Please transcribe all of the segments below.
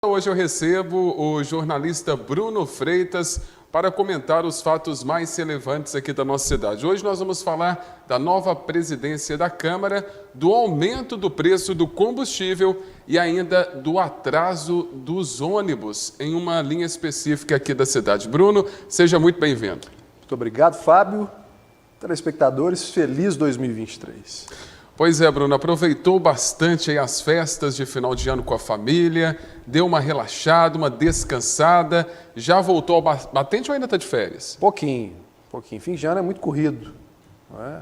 Hoje eu recebo o jornalista Bruno Freitas para comentar os fatos mais relevantes aqui da nossa cidade. Hoje nós vamos falar da nova presidência da Câmara, do aumento do preço do combustível e ainda do atraso dos ônibus em uma linha específica aqui da cidade. Bruno, seja muito bem-vindo. Muito obrigado, Fábio. Telespectadores, feliz 2023. Pois é, Bruno, aproveitou bastante aí as festas de final de ano com a família, deu uma relaxada, uma descansada, já voltou ao batente ou ainda está de férias? Pouquinho. Fim de ano é muito corrido, não é?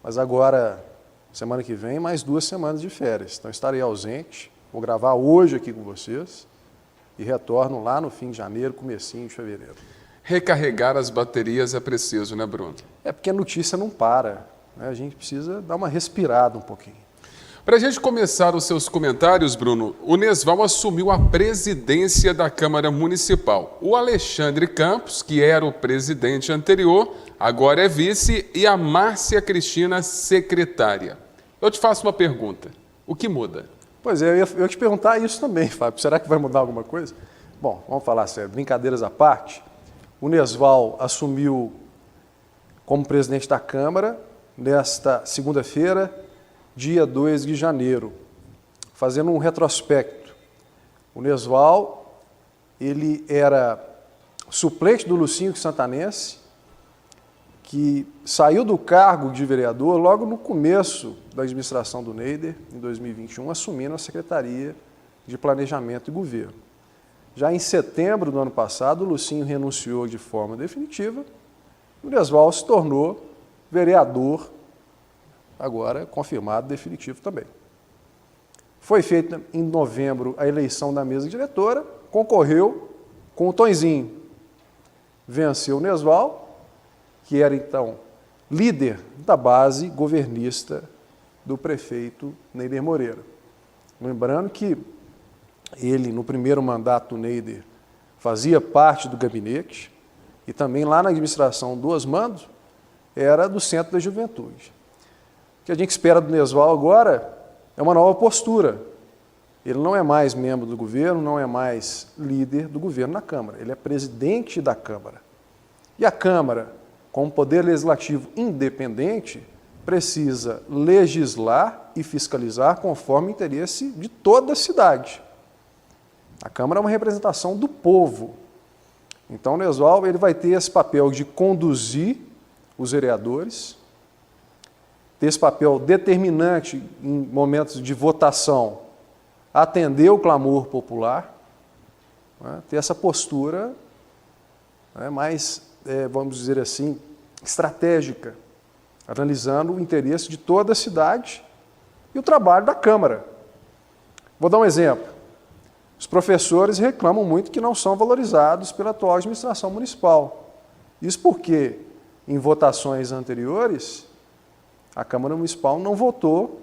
Mas agora, semana que vem, mais 2 semanas de férias. Então estarei ausente, vou gravar hoje aqui com vocês e retorno lá no fim de janeiro, comecinho de fevereiro. Recarregar as baterias é preciso, né, Bruno? É porque a notícia não para. A gente precisa dar uma respirada um pouquinho. Para a gente começar os seus comentários, Bruno, o Nesval assumiu a presidência da Câmara Municipal. O Alexandre Campos, que era o presidente anterior, agora é vice, e a Márcia Cristina, secretária. Eu te faço uma pergunta. O que muda? Pois é, eu ia te perguntar isso também, Fábio. Será que vai mudar alguma coisa? Bom, vamos falar sério. Brincadeiras à parte, o Nesval assumiu como presidente da Câmara nesta segunda-feira, dia 2 de janeiro, fazendo um retrospecto. O Nesval, ele era suplente do Lucinho Santanense, que saiu do cargo de vereador logo no começo da administração do Neider, em 2021, assumindo a Secretaria de Planejamento e Governo. Já em setembro do ano passado, o Lucinho renunciou de forma definitiva, e o Nesval se tornou vereador, agora confirmado, definitivo também. Foi feita em novembro a eleição da mesa diretora, concorreu com o Tonzinho. Venceu o Nesval, que era então líder da base governista do prefeito Neider Moreira. Lembrando que ele, no primeiro mandato do Neider, fazia parte do gabinete e também lá na administração do Osmando, era do Centro da Juventude. O que a gente espera do Nesval agora é uma nova postura. Ele não é mais membro do governo, não é mais líder do governo na Câmara. Ele é presidente da Câmara. E a Câmara, como poder legislativo independente, precisa legislar e fiscalizar conforme o interesse de toda a cidade. A Câmara é uma representação do povo. Então o Nesval ele vai ter esse papel de conduzir os vereadores, ter esse papel determinante em momentos de votação, atender o clamor popular, né, ter essa postura mais, vamos dizer assim, estratégica, analisando o interesse de toda a cidade e o trabalho da Câmara. Vou dar um exemplo. Os professores reclamam muito que não são valorizados pela atual administração municipal. Isso porque, em votações anteriores, a Câmara Municipal não votou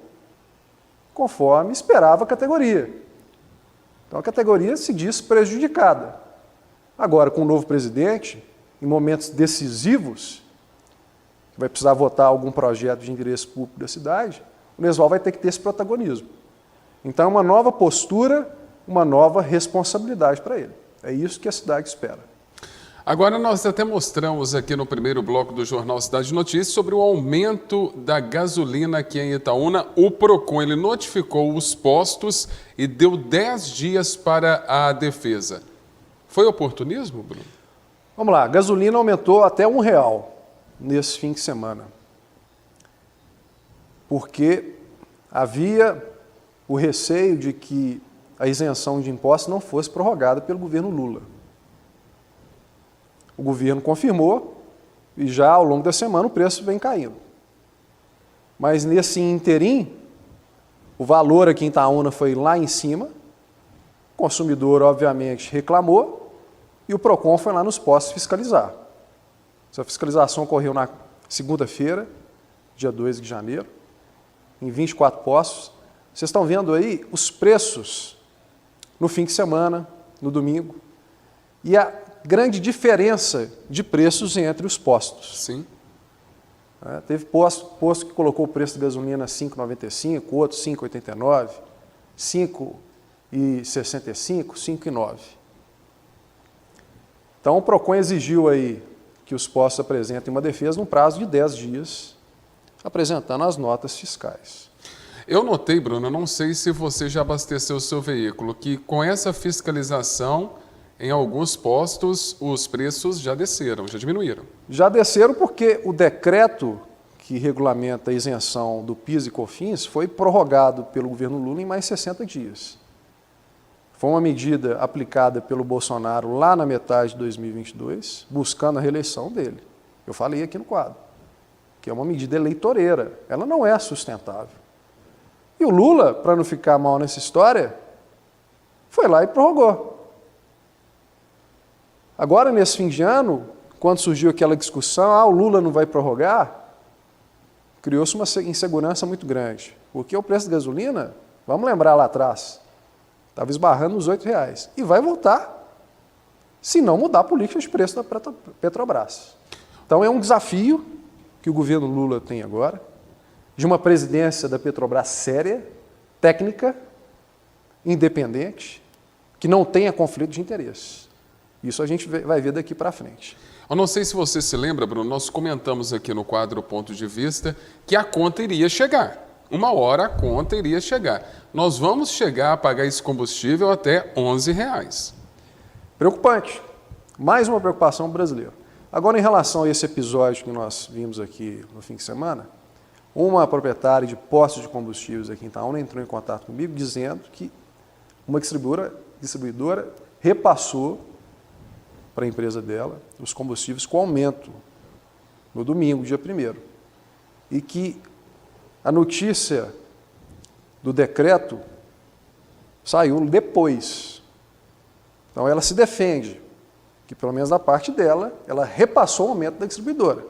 conforme esperava a categoria. Então a categoria se diz prejudicada. Agora, com o novo presidente, em momentos decisivos, que vai precisar votar algum projeto de interesse público da cidade, o Nesval vai ter que ter esse protagonismo. Então é uma nova postura, uma nova responsabilidade para ele. É isso que a cidade espera. Agora nós até mostramos aqui no primeiro bloco do Jornal Cidade Notícias sobre o aumento da gasolina aqui em Itaúna. O PROCON ele notificou os postos e deu 10 dias para a defesa. Foi oportunismo, Bruno? Vamos lá, a gasolina aumentou até R$1 nesse fim de semana. Porque havia o receio de que a isenção de impostos não fosse prorrogada pelo governo Lula. O governo confirmou e já ao longo da semana o preço vem caindo. Mas nesse interim, o valor aqui em Itaúna foi lá em cima, o consumidor obviamente reclamou e o PROCON foi lá nos postos fiscalizar. Essa fiscalização ocorreu na segunda-feira, dia 2 de janeiro, em 24 postos. Vocês estão vendo aí os preços no fim de semana, no domingo, e a grande diferença de preços entre os postos. Sim. Teve posto que colocou o preço da gasolina a R$ 5,95, outro R$ 5,89, R$ 5,65, 5,9. Então, o PROCON exigiu aí que os postos apresentem uma defesa num prazo de 10 dias, apresentando as notas fiscais. Eu notei, Bruno, eu não sei se você já abasteceu o seu veículo, que com essa fiscalização, em alguns postos, os preços já desceram, já diminuíram. Já desceram porque o decreto que regulamenta a isenção do PIS e COFINS foi prorrogado pelo governo Lula em mais 60 dias. Foi uma medida aplicada pelo Bolsonaro lá na metade de 2022, buscando a reeleição dele. Eu falei aqui no quadro, que é uma medida eleitoreira, ela não é sustentável. E o Lula, para não ficar mal nessa história, foi lá e prorrogou. Agora, nesse fim de ano, quando surgiu aquela discussão, o Lula não vai prorrogar, criou-se uma insegurança muito grande. Porque o preço da gasolina, vamos lembrar lá atrás, estava esbarrando nos R$8. E vai voltar, se não mudar a política de preço da Petrobras. Então é um desafio que o governo Lula tem agora, de uma presidência da Petrobras séria, técnica, independente, que não tenha conflito de interesse. Isso a gente vai ver daqui para frente. Eu não sei se você se lembra, Bruno, nós comentamos aqui no quadro Ponto de Vista que a conta iria chegar. Uma hora a conta iria chegar. Nós vamos chegar a pagar esse combustível até R$11. Preocupante. Mais uma preocupação brasileira. Agora, em relação a esse episódio que nós vimos aqui no fim de semana, uma proprietária de postos de combustíveis aqui em Itaúna entrou em contato comigo dizendo que uma distribuidora repassou para a empresa dela os combustíveis com aumento no domingo, dia 1º. E que a notícia do decreto saiu depois. Então ela se defende, que pelo menos da parte dela, ela repassou o aumento da distribuidora.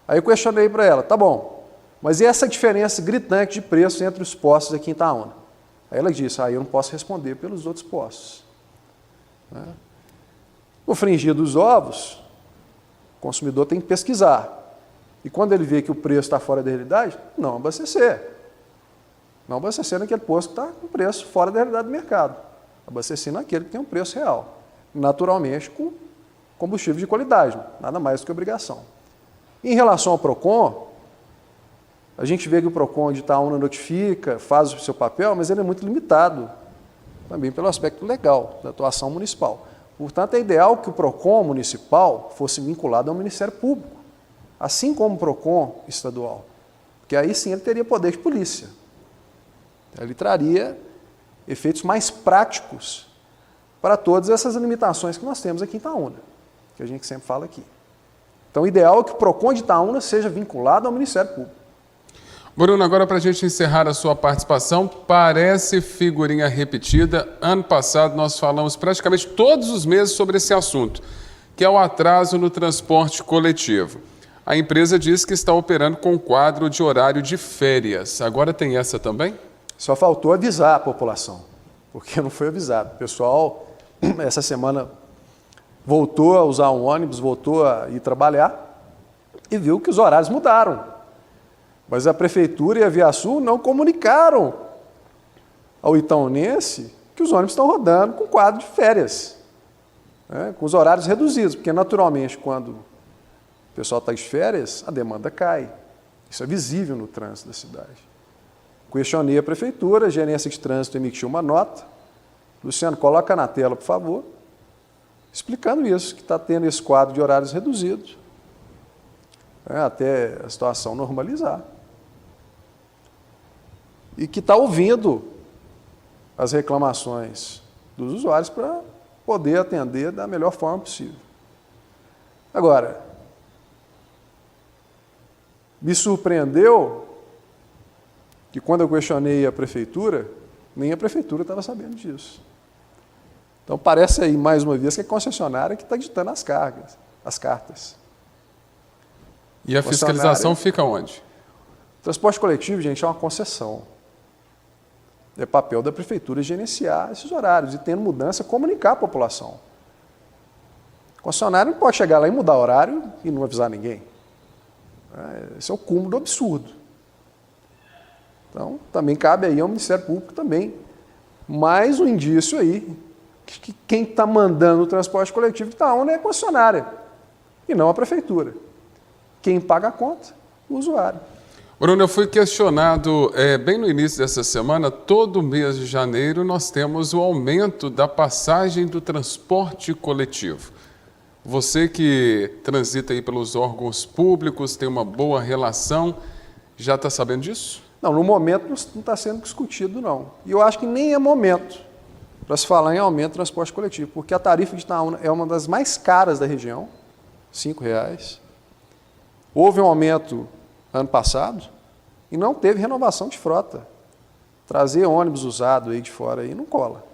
Aí eu questionei para ela, tá bom, mas e essa diferença gritante de preço entre os postos aqui em Itaúna? Aí ela disse, eu não posso responder pelos outros postos. No frigir dos ovos, o consumidor tem que pesquisar. E quando ele vê que o preço está fora da realidade, não abastecer. Não abastecer naquele posto que está com preço fora da realidade do mercado. Abastecer naquele que tem um preço real. Naturalmente, com combustível de qualidade, nada mais do que obrigação. Em relação ao PROCON, a gente vê que o PROCON de Itaúna notifica, faz o seu papel, mas ele é muito limitado, também pelo aspecto legal da atuação municipal. Portanto, é ideal que o PROCON municipal fosse vinculado ao Ministério Público, assim como o PROCON estadual, porque aí sim ele teria poder de polícia. Ele traria efeitos mais práticos para todas essas limitações que nós temos aqui em Itaúna, que a gente sempre fala aqui. Então, o ideal é que o PROCON de Itaúna seja vinculado ao Ministério Público. Bruno, agora para a gente encerrar a sua participação, parece figurinha repetida. Ano passado nós falamos praticamente todos os meses sobre esse assunto, que é o atraso no transporte coletivo. A empresa diz que está operando com quadro de horário de férias. Agora tem essa também? Só faltou avisar a população, porque não foi avisado. O pessoal, essa semana, voltou a usar um ônibus, voltou a ir trabalhar e viu que os horários mudaram. Mas a Prefeitura e a Viasul não comunicaram ao itaunense que os ônibus estão rodando com quadro de férias, com os horários reduzidos, porque naturalmente quando o pessoal está de férias, a demanda cai. Isso é visível no trânsito da cidade. Questionei a Prefeitura, a Gerência de Trânsito emitiu uma nota. Luciano, coloca na tela, por favor, explicando isso, que está tendo esse quadro de horários reduzidos, até a situação normalizar. E que está ouvindo as reclamações dos usuários para poder atender da melhor forma possível. Agora, me surpreendeu que quando eu questionei a Prefeitura, nem a Prefeitura estava sabendo disso. Então parece aí, mais uma vez, que é a concessionária que está ditando as cartas. E a fiscalização fica onde? O transporte coletivo, gente, é uma concessão. É papel da Prefeitura gerenciar esses horários e, tendo mudança, comunicar à população. O concessionário não pode chegar lá e mudar o horário e não avisar ninguém. Esse é o cúmulo do absurdo. Então, também cabe aí ao Ministério Público também mais um indício aí que quem está mandando o transporte coletivo de Itaúna é a concessionária e não a prefeitura. Quem paga a conta? O usuário. Bruno, eu fui questionado bem no início dessa semana. Todo mês de janeiro nós temos o aumento da passagem do transporte coletivo. Você que transita aí pelos órgãos públicos, tem uma boa relação, já está sabendo disso? Não, no momento não está sendo discutido, não. E eu acho que nem é momento para se falar em aumento do transporte coletivo, porque a tarifa de Itaúna é uma das mais caras da região, R$ 5,00. Houve um aumento ano passado e não teve renovação de frota. Trazer ônibus usado aí de fora aí não cola.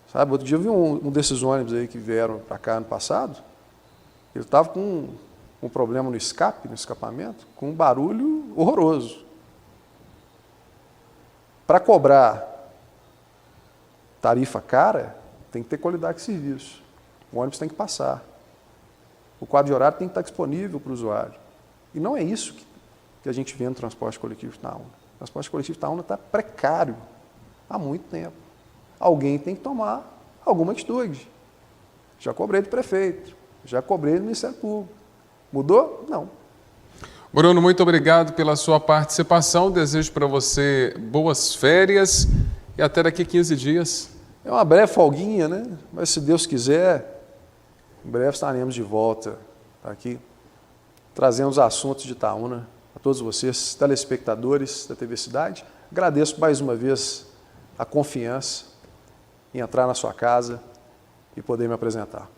Sabe, outro dia eu vi um desses ônibus aí que vieram para cá ano passado, ele estava com um problema no escapamento, com um barulho horroroso. Para cobrar tarifa cara, tem que ter qualidade de serviço. O ônibus tem que passar. O quadro de horário tem que estar disponível para o usuário. E não é isso que a gente vê no transporte coletivo de Itaúna. O transporte coletivo de Itaúna está precário há muito tempo. Alguém tem que tomar alguma atitude. Já cobrei do prefeito, já cobrei do Ministério Público. Mudou? Não. Bruno, muito obrigado pela sua participação. Desejo para você boas férias e até daqui 15 dias. É uma breve folguinha, né? Mas se Deus quiser, em breve estaremos de volta aqui, trazendo os assuntos de Itaúna a todos vocês, telespectadores da TV Cidade. Agradeço mais uma vez a confiança em entrar na sua casa e poder me apresentar.